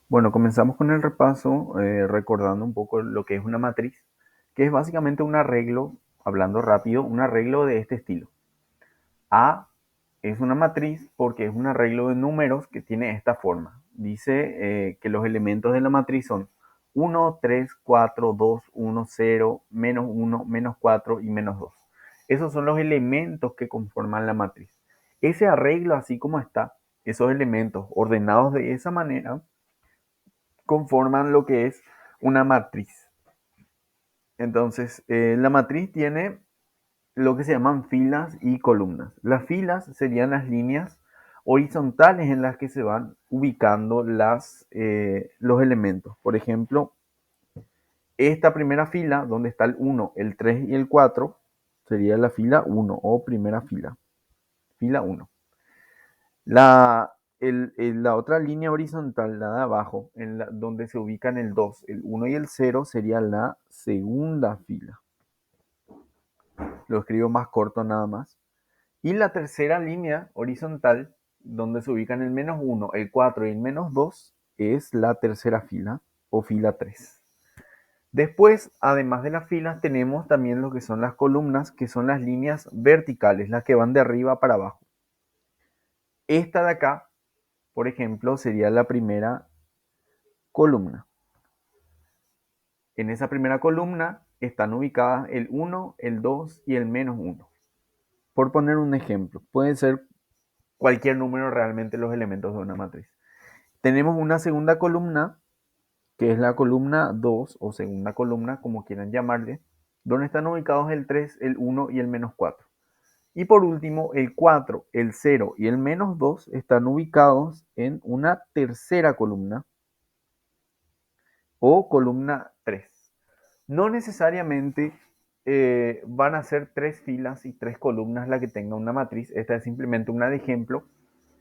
Bueno, comenzamos con el repaso, recordando un poco lo que es una matriz, que es básicamente un arreglo, hablando rápido, un arreglo de este estilo. A es una matriz porque es un arreglo de números que tiene esta forma. Dice que los elementos de la matriz son 1, 3, 4, 2, 1, 0, -1, -4 y -2. Esos son los elementos que conforman la matriz. Ese arreglo, así como está, esos elementos ordenados de esa manera, conforman lo que es una matriz. Entonces, la matriz tiene lo que se llaman filas y columnas. Las filas serían las líneas horizontales en las que se van ubicando los elementos. Por ejemplo, esta primera fila, donde está el 1, el 3 y el 4, sería la fila 1 o primera fila. Fila 1. La otra línea horizontal, la de abajo, donde se ubican el 2, el 1 y el 0, sería la segunda fila. Lo escribo más corto nada más. Y la tercera línea horizontal, donde se ubican el -1, el 4 y el -2, es la tercera fila o fila 3. Después, además de las filas, tenemos también lo que son las columnas, que son las líneas verticales, las que van de arriba para abajo. Esta de acá, por ejemplo, sería la primera columna. En esa primera columna están ubicadas el 1, el 2 y el -1. Por poner un ejemplo, puede ser cualquier número realmente los elementos de una matriz. Tenemos una segunda columna, que es la columna 2 o segunda columna, como quieran llamarle, donde están ubicados el 3, el 1 y el -4. Y por último, el 4, el 0 y el -2 están ubicados en una tercera columna o columna 3. No necesariamente van a ser tres filas y tres columnas la que tenga una matriz. Esta es simplemente una de ejemplo,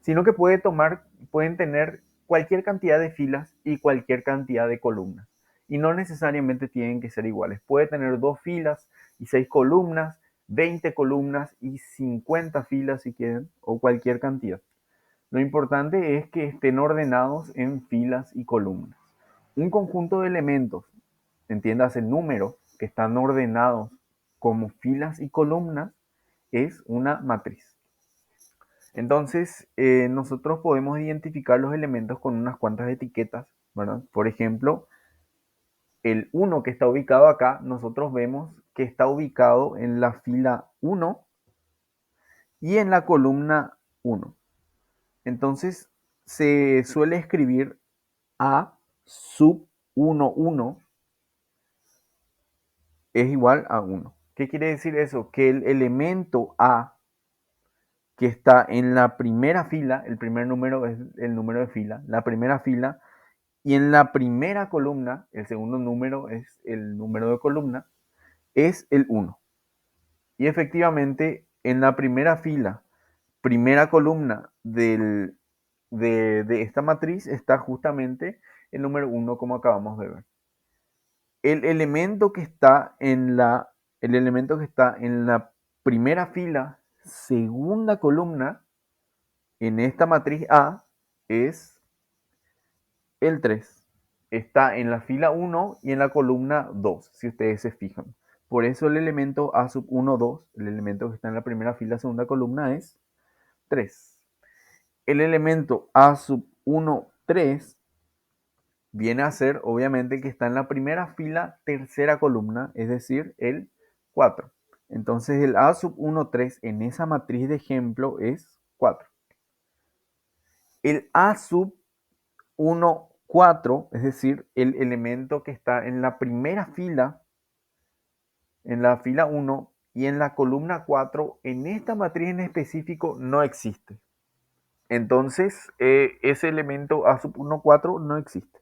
sino que pueden tener cualquier cantidad de filas y cualquier cantidad de columnas. Y no necesariamente tienen que ser iguales. Puede tener dos filas y seis columnas, 20 columnas y 50 filas si quieren, o cualquier cantidad. Lo importante es que estén ordenados en filas y columnas. Un conjunto de elementos, entiéndase números, que están ordenados como filas y columnas, es una matriz. Entonces, nosotros podemos identificar los elementos con unas cuantas etiquetas, ¿verdad? Por ejemplo, el 1 que está ubicado acá, nosotros vemos que está ubicado en la fila 1 y en la columna 1. Entonces, se suele escribir A sub 1, 1 es igual a 1. ¿Qué quiere decir eso? Que el elemento A que está en la primera fila, el primer número es el número de fila, la primera fila, y en la primera columna, el segundo número es el número de columna, es el 1. Y efectivamente, en la primera fila, primera columna de esta matriz está justamente el número 1 como acabamos de ver. El elemento que está en el elemento que está en la primera fila, segunda columna, en esta matriz A, es el 3. Está en la fila 1 y en la columna 2, si ustedes se fijan. Por eso el elemento A sub 1, 2, el elemento que está en la primera fila, segunda columna, es 3. El elemento A sub 1, 3 viene a ser, obviamente, el que está en la primera fila, tercera columna, es decir, el 4. Entonces el A sub 1, 3 en esa matriz de ejemplo es 4. El A sub 1, 4, es decir, el elemento que está en la primera fila, en la fila 1 y en la columna 4, en esta matriz en específico no existe. Entonces, ese elemento A sub 1, 4 no existe.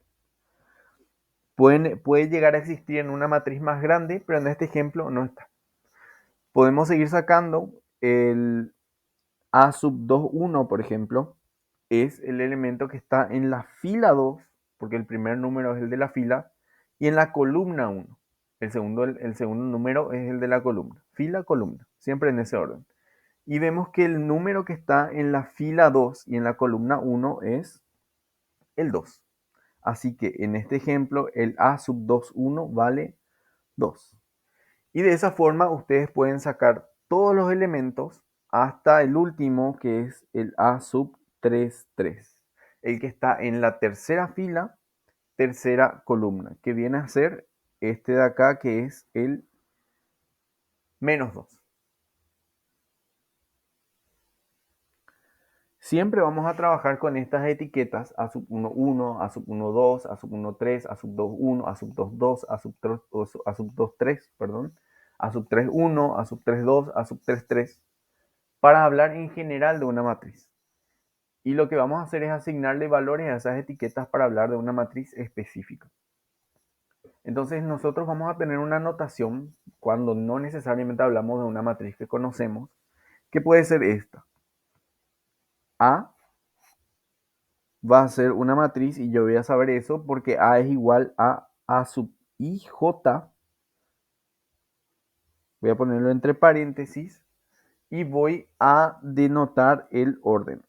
Puede llegar a existir en una matriz más grande, pero en este ejemplo no está. Podemos seguir sacando el A sub 2, 1, por ejemplo, es el elemento que está en la fila 2, porque el primer número es el de la fila, y en la columna 1. El segundo número es el de la columna. Fila, columna, siempre en ese orden. Y vemos que el número que está en la fila 2 y en la columna 1 es el 2. Así que en este ejemplo el A sub 2, 1 vale 2. Y de esa forma ustedes pueden sacar todos los elementos hasta el último, que es el A sub 3, 3. El que está en la tercera fila, tercera columna, que viene a ser este de acá, que es el menos 2. Siempre vamos a trabajar con estas etiquetas A sub 1, 1, A sub 1, 2, A sub 1, 3, A sub 2, 1, A sub 2, 2, A sub 3, A sub 2, 3, perdón, A sub 3, 1, A sub 3, 2, A sub 3, 3, para hablar en general de una matriz. Y lo que vamos a hacer es asignarle valores a esas etiquetas para hablar de una matriz específica. Entonces nosotros vamos a tener una notación cuando no necesariamente hablamos de una matriz que conocemos, que puede ser esta. A va a ser una matriz y yo voy a saber eso porque A es igual a A sub IJ. Voy a ponerlo entre paréntesis y voy a denotar el orden.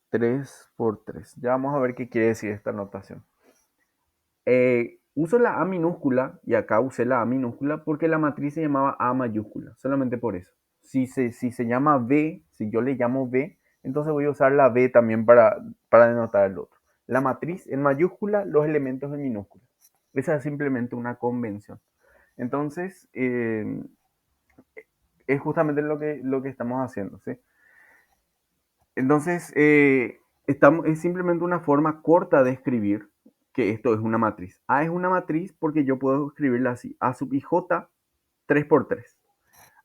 3 por 3. Ya vamos a ver qué quiere decir esta notación. Uso la A minúscula y acá usé la A minúscula porque la matriz se llamaba A mayúscula, solamente por eso. Si se llama B, si yo le llamo B, entonces voy a usar la B también para denotar el otro. La matriz en mayúscula, los elementos en minúscula. Esa es simplemente una convención. Entonces, es justamente lo que estamos haciendo, ¿sí? Entonces, es simplemente una forma corta de escribir que esto es una matriz. A es una matriz porque yo puedo escribirla así. A sub IJ 3 por 3.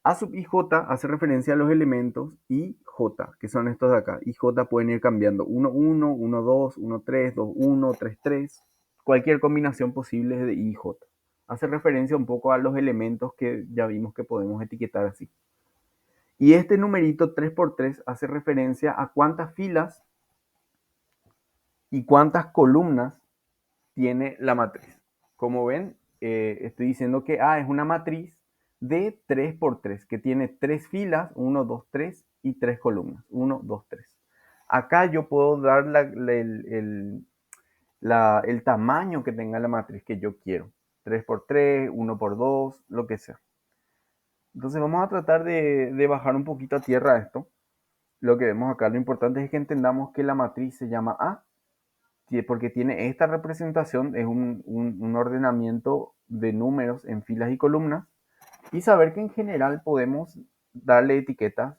A sub IJ hace referencia a los elementos IJ, que son estos de acá. IJ pueden ir cambiando 1, 1, 1, 2, 1, 3, 2, 1, 3, 3. Cualquier combinación posible de IJ. Hace referencia un poco a los elementos que ya vimos que podemos etiquetar así. Y este numerito 3 por 3 hace referencia a cuántas filas y cuántas columnas tiene la matriz. Como ven, estoy diciendo que A es una matriz de 3 por 3, que tiene 3 filas, 1, 2, 3 y 3 columnas, 1, 2, 3. Acá yo puedo dar el tamaño que tenga la matriz que yo quiero. 3 por 3, 1 por 2, lo que sea. Entonces vamos a tratar de bajar un poquito a tierra esto. Lo que vemos acá, lo importante es que entendamos que la matriz se llama A porque tiene esta representación, es un ordenamiento de números en filas y columnas, y saber que en general podemos darle etiquetas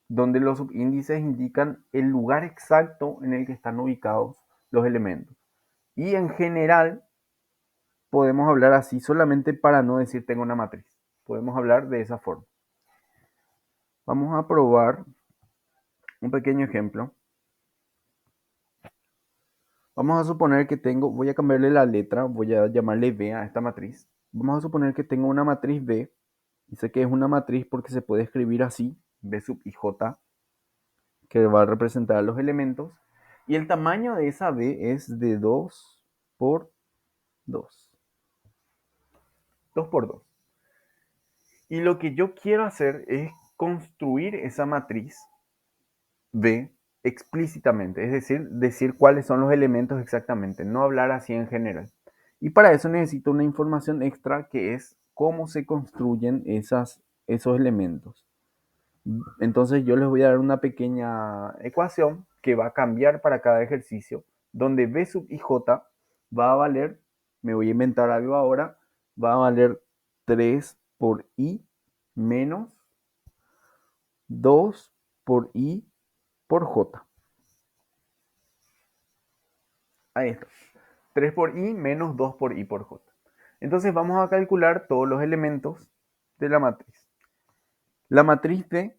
donde los subíndices indican el lugar exacto en el que están ubicados los elementos. Y en general podemos hablar así solamente para no decir tengo una matriz. Podemos hablar de esa forma. Vamos a probar un pequeño ejemplo. Vamos a suponer que tengo, voy a cambiarle la letra, voy a llamarle B a esta matriz. Vamos a suponer que tengo una matriz B, y sé que es una matriz porque se puede escribir así, B sub IJ, que va a representar los elementos, y el tamaño de esa B es de 2 por 2. 2 por 2. Y lo que yo quiero hacer es construir esa matriz B explícitamente, es decir cuáles son los elementos exactamente, no hablar así en general. Y para eso necesito una información extra que es cómo se construyen esos elementos. Entonces yo les voy a dar una pequeña ecuación que va a cambiar para cada ejercicio, donde B sub IJ va a valer, me voy a inventar algo ahora, va a valer 3 por I menos 2 por I por J. Ahí está. 3 por I menos 2 por I por J. Entonces vamos a calcular todos los elementos de la matriz. La matriz B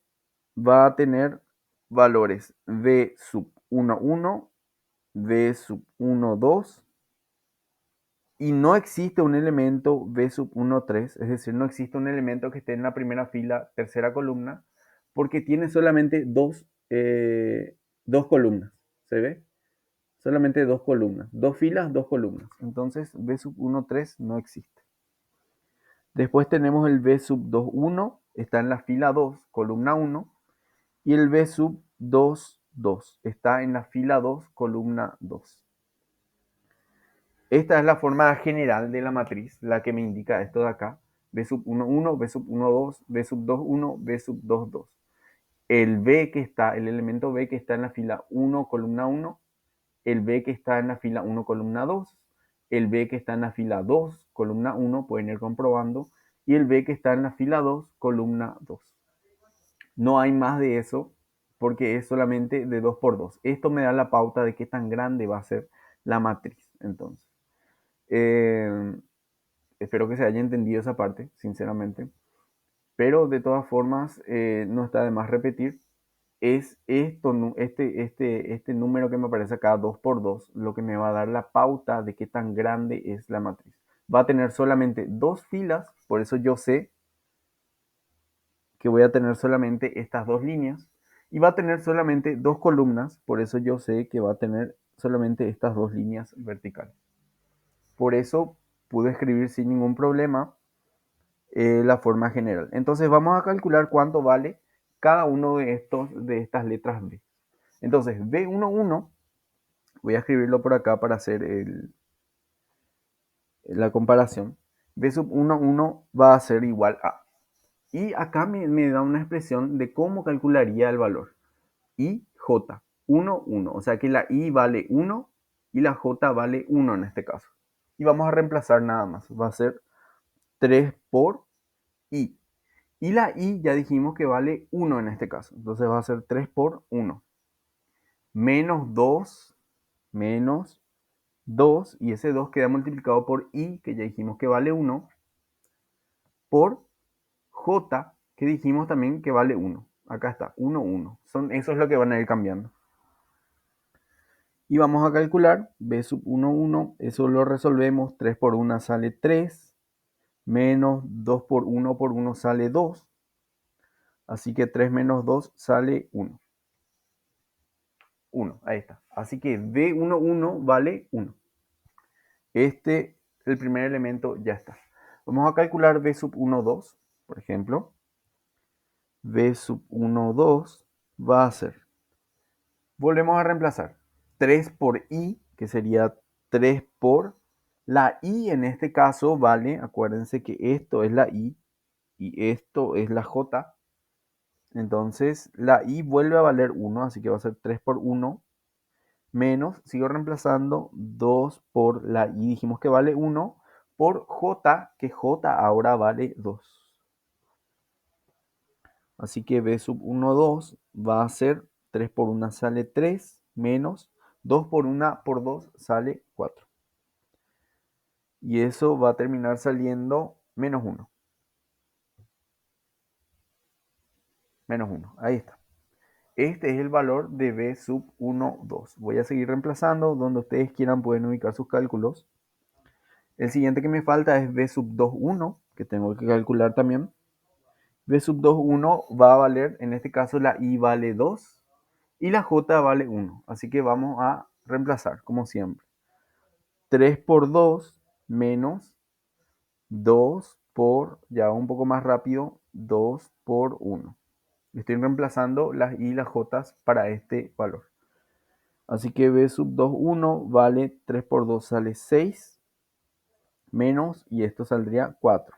va a tener valores B sub 1, 1, B sub 1, 2, y no existe un elemento B sub 1, 3, es decir, no existe un elemento que esté en la primera fila, tercera columna, porque tiene solamente dos columnas, ¿se ve? Solamente dos columnas, dos filas, dos columnas. Entonces B sub 1, 3 no existe. Después tenemos el B sub 2, 1, está en la fila 2, columna 1, y el B sub 2, 2 está en la fila 2, columna 2. Esta es la forma general de la matriz, la que me indica esto de acá. B sub 1, 1, B sub 1, 2, B sub 2, 1, B sub 2, 2. El B que está, el elemento B que está en la fila 1, columna 1, el B que está en la fila 1, columna 2, el B que está en la fila 2, columna 1, pueden ir comprobando, y el B que está en la fila 2, columna 2. No hay más de eso porque es solamente de 2 por 2. Esto me da la pauta de qué tan grande va a ser la matriz. Entonces, eh, espero que se haya entendido esa parte, sinceramente. Pero de todas formas, no está de más repetir. Es esto, este número que me aparece acá, 2 por 2, lo que me va a dar la pauta de qué tan grande es la matriz. Va a tener solamente dos filas, por eso yo sé que voy a tener solamente estas dos líneas. Y va a tener solamente dos columnas, por eso yo sé que va a tener solamente estas dos líneas verticales. Por eso pude escribir sin ningún problema la forma general. Entonces vamos a calcular cuánto vale cada uno de estas letras B. Entonces B11, voy a escribirlo por acá para hacer la comparación. B sub 11 va a ser igual a. Y acá me da una expresión de cómo calcularía el valor. I, J, 1, 1. O sea que la I vale 1 y la J vale 1 en este caso. Y vamos a reemplazar nada más. Va a ser 3 por I. Y la I ya dijimos que vale 1 en este caso. Entonces va a ser 3 por 1. Menos 2, menos 2. Y ese 2 queda multiplicado por I, que ya dijimos que vale 1. Por J, que dijimos también que vale 1. Acá está, 1, 1. Eso es lo que van a ir cambiando. Y vamos a calcular B sub 1, 1. Eso lo resolvemos. 3 por 1 sale 3. Menos 2 por 1 sale 2. Así que 3 menos 2 sale 1. 1, ahí está. Así que B11 vale 1. El primer elemento ya está. Vamos a calcular B sub 1, 2, por ejemplo. B sub 1, 2 va a ser, volvemos a reemplazar, 3 por I, que sería 3 por, la I en este caso vale, acuérdense que esto es la I y esto es la J. Entonces la I vuelve a valer 1, así que va a ser 3 por 1 menos, sigo reemplazando 2 por la I, dijimos que vale 1, por J, que J ahora vale 2. Así que B sub 1, 2 va a ser 3 por 1 sale 3, menos 2 por 1 por 2 sale 4. Y eso va a terminar saliendo menos 1. Menos 1, ahí está. Este es el valor de B sub 1, 2. Voy a seguir reemplazando, donde ustedes quieran pueden ubicar sus cálculos. El siguiente que me falta es B sub 2, 1, que tengo que calcular también. B sub 2, 1 va a valer, en este caso la I vale 2 y la J vale 1. Así que vamos a reemplazar, como siempre. 3 por 2 menos 2 por, ya un poco más rápido, 2 por 1. Estoy reemplazando las I y las J para este valor. Así que B sub 2, 1 vale 3 por 2 sale 6, menos, y esto saldría 4.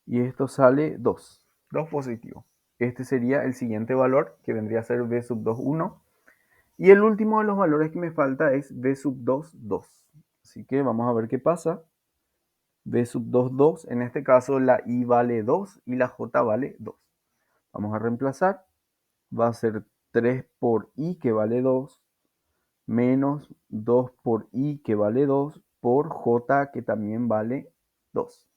Y esto sale 2. 2 positivo. Este sería el siguiente valor, que vendría a ser B sub 2, 1. Y el último de los valores que me falta es B sub 2, 2. Así que vamos a ver qué pasa. B sub 2, 2. En este caso la I vale 2 y la J vale 2. Vamos a reemplazar. Va a ser 3 por I, que vale 2, menos 2 por I, que vale 2, por J, que también vale 2.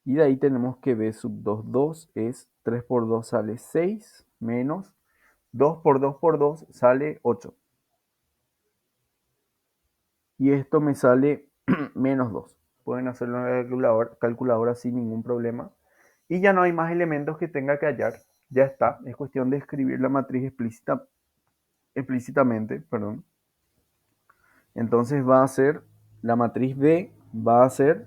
Y de ahí tenemos que B sub 2, 2 es 3 por 2 sale 6, menos 2 por 2 por 2 sale 8. Y esto me sale menos 2. Pueden hacerlo en la calculadora sin ningún problema. Y ya no hay más elementos que tenga que hallar. Ya está. Es cuestión de escribir la matriz explícitamente. Perdón. Entonces va a ser, la matriz B va a ser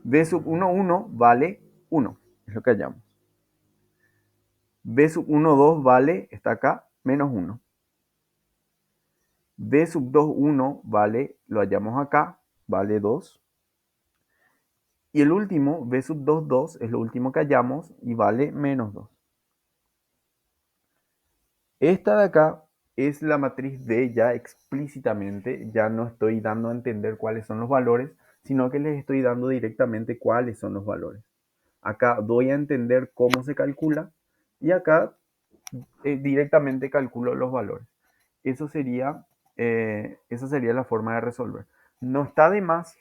B sub 1, 1 vale 1. Es lo que hallamos. B sub 1, 2 vale, está acá, menos 1. B sub 2, 1, vale, lo hallamos acá, vale 2. Y el último, B sub 2, 2, es lo último que hallamos y vale menos 2. Esta de acá es la matriz D ya explícitamente, ya no estoy dando a entender cuáles son los valores, sino que les estoy dando directamente cuáles son los valores. Acá doy a entender cómo se calcula y acá directamente calculo los valores. Eso sería, esa sería la forma de resolver. No está de más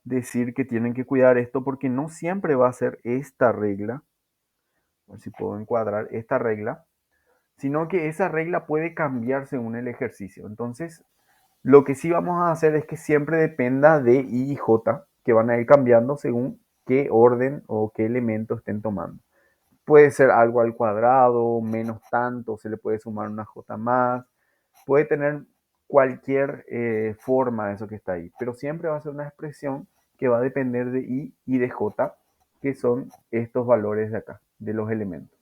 decir que tienen que cuidar esto porque no siempre va a ser esta regla, a ver si puedo encuadrar esta regla, sino que esa regla puede cambiar según el ejercicio. Entonces, lo que sí vamos a hacer es que siempre dependa de I y J, que van a ir cambiando según qué orden o qué elemento estén tomando. Puede ser algo al cuadrado, menos tanto, se le puede sumar una J más, puede tener cualquier forma de eso que está ahí, pero siempre va a ser una expresión que va a depender de I y de J, que son estos valores de acá, de los elementos.